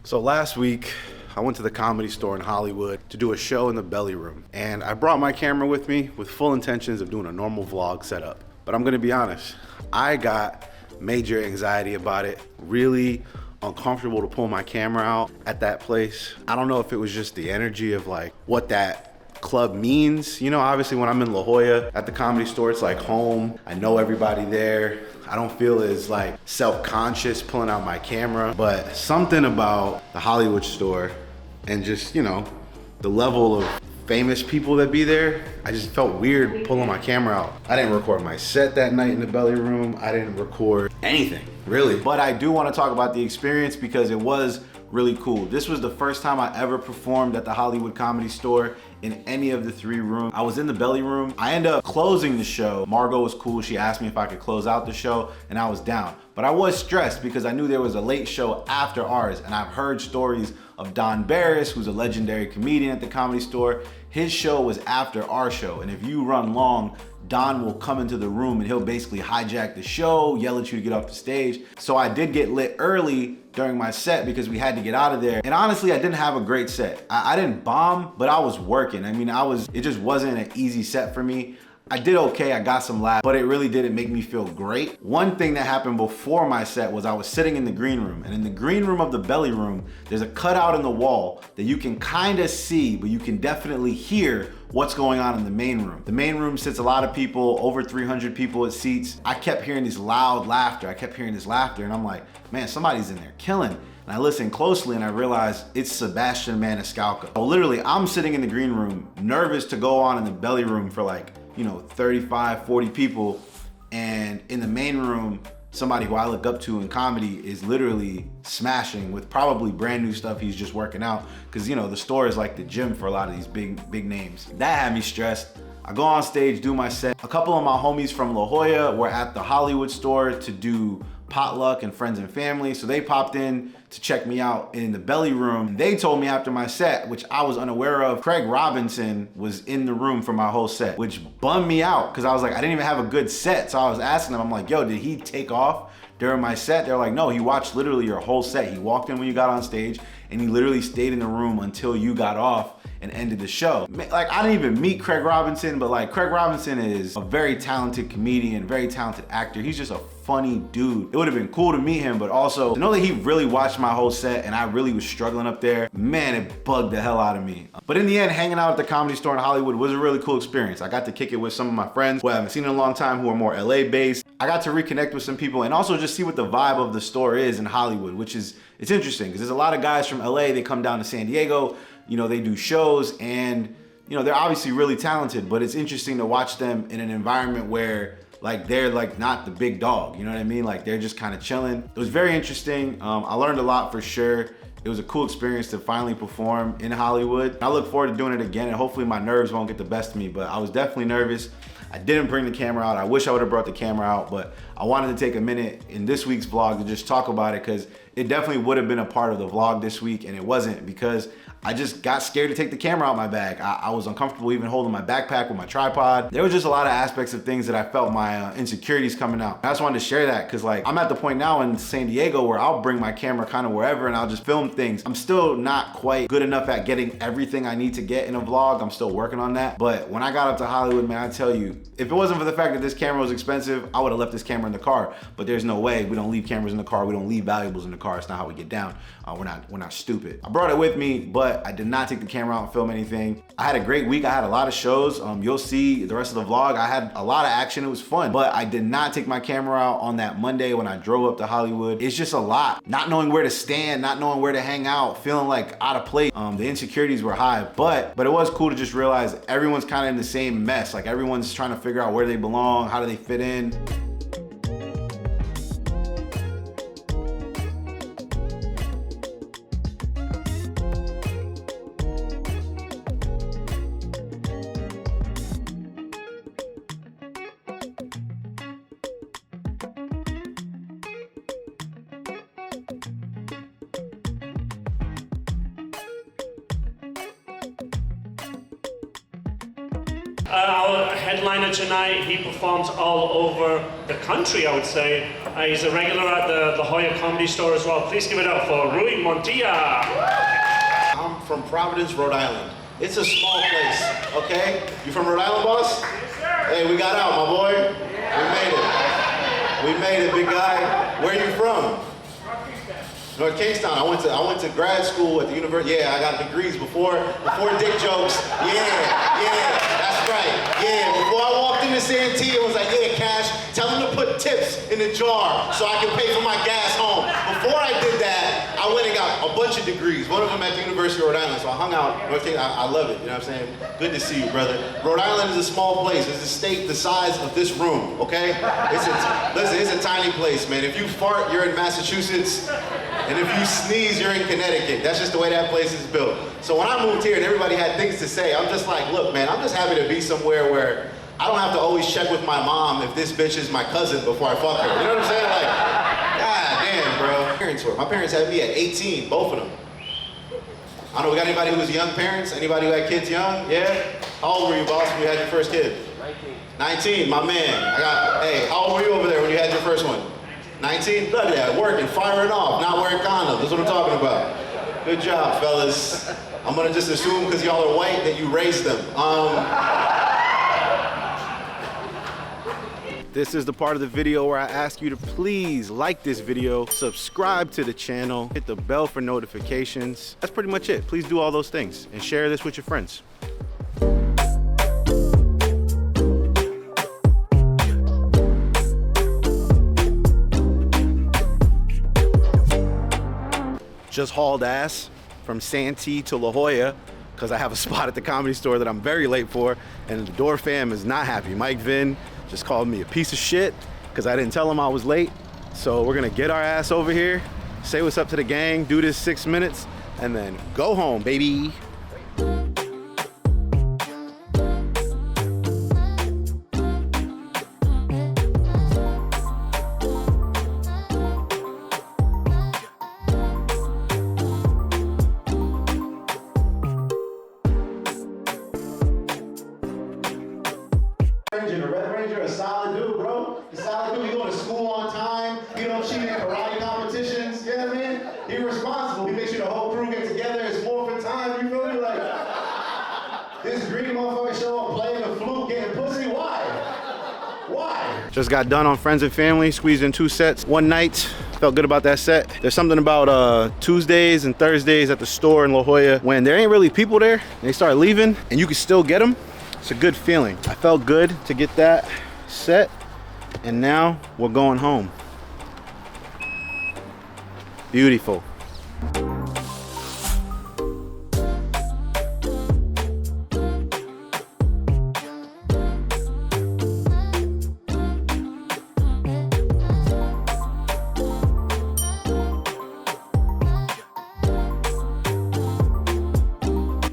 So last week, I went to the Comedy Store in Hollywood to do a show in the Belly Room. And I brought my camera with me with full intentions of doing a normal vlog setup. But I'm gonna be honest, I got major anxiety about it. Really uncomfortable to pull my camera out at that place. I don't know if it was just the energy of like what that club means. You know, obviously when I'm in La Jolla at the Comedy Store, it's like home. I know everybody there. I don't feel as like self-conscious pulling out my camera, but something about the Hollywood store and just, you know, the level of famous people that be there, I just felt weird pulling my camera out. I didn't record my set that night in the Belly Room. I didn't record anything, really. But I do want to talk about the experience because it was really cool. This was the first time I ever performed at the Hollywood Comedy Store in any of the 3 rooms. I was in the Belly Room. I ended up closing the show. Margot was cool. She asked me if I could close out the show and I was down. But I was stressed because I knew there was a late show after ours, and I've heard stories of Don Barris, who's a legendary comedian at the Comedy Store. His show was after our show, and if you run long, Don will come into the room and he'll basically hijack the show, yell at you to get off the stage. So I did get lit early during my set because we had to get out of there. And honestly, I didn't have a great set. I didn't bomb, but I was working. I mean, it just wasn't an easy set for me. I did okay, I got some laughs, but it really didn't make me feel great. One thing that happened before my set was I was sitting in the green room, and in the green room of the Belly Room, there's a cutout in the wall that you can kind of see, but you can definitely hear what's going on in the main room. The main room sits a lot of people, over 300 people it seats. I kept hearing this loud laughter. And I'm like, man, somebody's in there killing. And I listened closely and I realized it's Sebastian Maniscalco. So literally, I'm sitting in the green room, nervous to go on in the Belly Room for like, 35, 40 people. And in the main room, somebody who I look up to in comedy is literally smashing with probably brand new stuff he's just working out. Cause the store is like the gym for a lot of these big names. That had me stressed. I go on stage, do my set. A couple of my homies from La Jolla were at the Hollywood store to do potluck and friends and family. So they popped in to check me out in the Belly Room. They told me after my set, which I was unaware of, Craig Robinson was in the room for my whole set, which bummed me out because I was like, I didn't even have a good set. So I was asking them, I'm like, yo, did he take off during my set? They're like, no, he watched literally your whole set. He walked in when you got on stage and he literally stayed in the room until you got off and ended the show. Like, I didn't even meet Craig Robinson, but like Craig Robinson is a very talented comedian, very talented actor. He's just a funny dude. It would have been cool to meet him, but also to know that he really watched my whole set and I really was struggling up there, man, it bugged the hell out of me. But in the end, hanging out at the Comedy Store in Hollywood was a really cool experience. I got to kick it with some of my friends who I haven't seen in a long time, who are more LA based. I got to reconnect with some people and also just see what the vibe of the store is in Hollywood, which is, it's interesting because there's a lot of guys from LA, they come down to San Diego, they do shows and they're obviously really talented, but it's interesting to watch them in an environment where like they're like not the big dog, you know what I mean? Like they're just kind of chilling. It was very interesting. I learned a lot for sure. It was a cool experience to finally perform in Hollywood. I look forward to doing it again and hopefully my nerves won't get the best of me, but I was definitely nervous. I didn't bring the camera out. I wish I would have brought the camera out, but I wanted to take a minute in this week's vlog to just talk about it because it definitely would have been a part of the vlog this week and it wasn't because I just got scared to take the camera out my bag. I was uncomfortable even holding my backpack with my tripod. There was just a lot of aspects of things that I felt my insecurities coming out. I just wanted to share that because like I'm at the point now in San Diego where I'll bring my camera kind of wherever and I'll just film things. I'm still not quite good enough at getting everything I need to get in a vlog. I'm still working on that. But when I got up to Hollywood, man, I tell you, if it wasn't for the fact that this camera was expensive, I would have left this camera in the car. But there's no way. We don't leave cameras in the car. We don't leave valuables in the car. It's not how we get down. We're not stupid. I brought it with me, but I did not take the camera out and film anything. I had a great week. I had a lot of shows. You'll see the rest of the vlog. I had a lot of action. It was fun, but I did not take my camera out on that Monday when I drove up to Hollywood. It's just a lot. Not knowing where to stand, not knowing where to hang out, feeling like out of place. The insecurities were high, but it was cool to just realize everyone's kind of in the same mess. Like everyone's trying to figure out where they belong, how do they fit in. I had headliner tonight. He performs all over the country, I would say. He's a regular at the La Jolla Comedy Store as well. Please give it up for Rui Montilla. I'm from Providence, Rhode Island. It's a small place, okay? You from Rhode Island, boss? Yes, sir. Hey, we got out, my boy. We made it. We made it, big guy. Where are you from? North Kingstown. I went to grad school at the university. Yeah, I got degrees before dick jokes. Yeah, that's right. Yeah, before I walked into Santee, it was like, yeah, Cash, tell them to put tips in the jar so I can pay for my gas home. Before I did that, I went and got a bunch of degrees. One of them at the University of Rhode Island. So I hung out. North Kingstown. I love it. You know what I'm saying? Good to see you, brother. Rhode Island is a small place. It's a state the size of this room. Okay? Listen, it's a tiny place, man. If you fart, you're in Massachusetts. And if you sneeze, you're in Connecticut. That's just the way that place is built. So when I moved here and everybody had things to say, I'm just like, look, man, I'm just happy to be somewhere where I don't have to always check with my mom if this bitch is my cousin before I fuck her. You know what I'm saying? Like, god damn, bro. My parents had me at 18, both of them. I don't know, we got anybody who was young parents? Anybody who had kids young? Yeah? How old were you, boss, when you had your first kid? 19, my man. Hey, how old were you over there when you had your first one? 19? Look at that, working, firing off, not wearing condoms. That's what I'm talking about. Good job, fellas. I'm gonna just assume because y'all are white that you raised them. This is the part of the video where I ask you to please like this video, subscribe to the channel, hit the bell for notifications. That's pretty much it. Please do all those things and share this with your friends. Just hauled ass from Santee to La Jolla because I have a spot at the Comedy Store that I'm very late for, and the Door fam is not happy. Mike Vin just called me a piece of shit because I didn't tell him I was late. So we're gonna get our ass over here, say what's up to the gang, do this 6 minutes, and then go home, baby. The Red Ranger, a solid dude, bro. A solid dude. He going to school on time. He don't cheat in karate competitions. You know what I mean? He responsible. He makes sure the whole crew get together. It's more for time. You feel me? Like this green motherfucker show up playing the flute, getting pussy. Why? Why? Just got done on Friends and Family. Squeezed in 2 sets one night. Felt good about that set. There's something about Tuesdays and Thursdays at the store in La Jolla when there ain't really people there. And they start leaving, and you can still get them. It's a good feeling. I felt good to get that set, and now we're going home. Beautiful.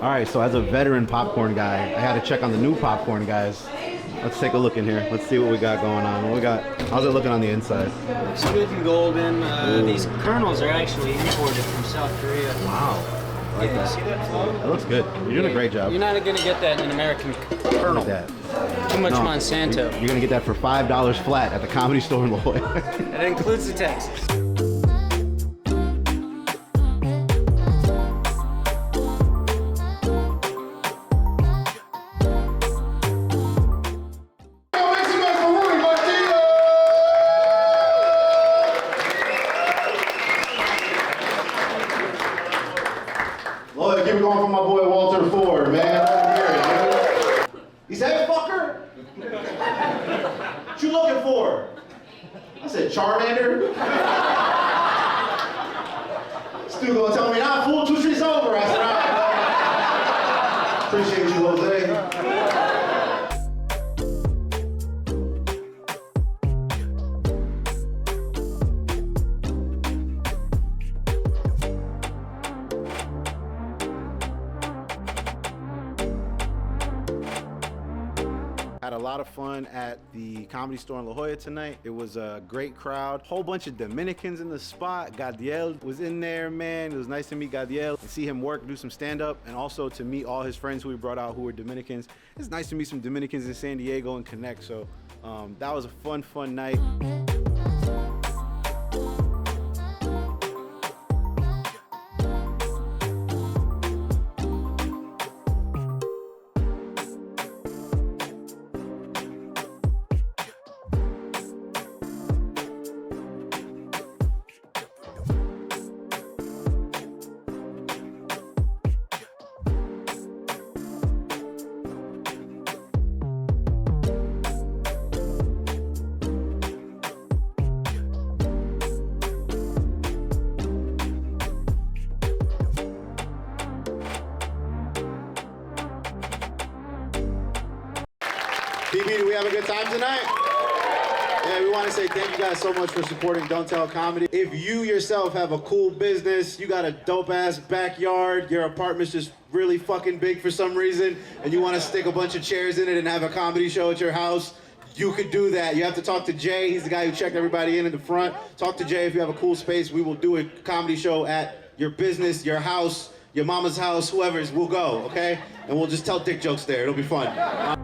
All right, so as a veteran popcorn guy, I had to check on the new popcorn guys. Let's take a look in here. Let's see what we got going on. What we got? How's it looking on the inside? It's good and golden. These kernels are actually imported from South Korea. Wow, I like that. See that flow? That looks good. You're doing a great job. You're not going to get that in an American kernel. That. Too much Monsanto. You're going to get that for $5 flat at the Comedy Store in La Jolla. That includes the taxes. Lord, keep it going for my boy Walter Ford, man. He said, fucker? What you looking for? I said, Charmander. This dude gonna tell me, nah, fool, 2 streets over. I said, all right. Appreciate you, Jose. Had had a lot of fun at the Comedy Store in La Jolla tonight. It was a great crowd. Whole bunch of Dominicans in the spot. Gadiel was in there, man. It was nice to meet Gadiel and see him work, do some stand-up, and also to meet all his friends who he brought out who were Dominicans. It's nice to meet some Dominicans in San Diego and connect. So that was a fun night. BB, do we have a good time tonight? Yeah, we want to say thank you guys so much for supporting Don't Tell Comedy. If you yourself have a cool business, you got a dope-ass backyard, your apartment's just really fucking big for some reason, and you want to stick a bunch of chairs in it and have a comedy show at your house, you could do that. You have to talk to Jay. He's the guy who checked everybody in the front. Talk to Jay if you have a cool space. We will do a comedy show at your business, your house, your mama's house, whoever's, we'll go, okay? And we'll just tell dick jokes there. It'll be fun.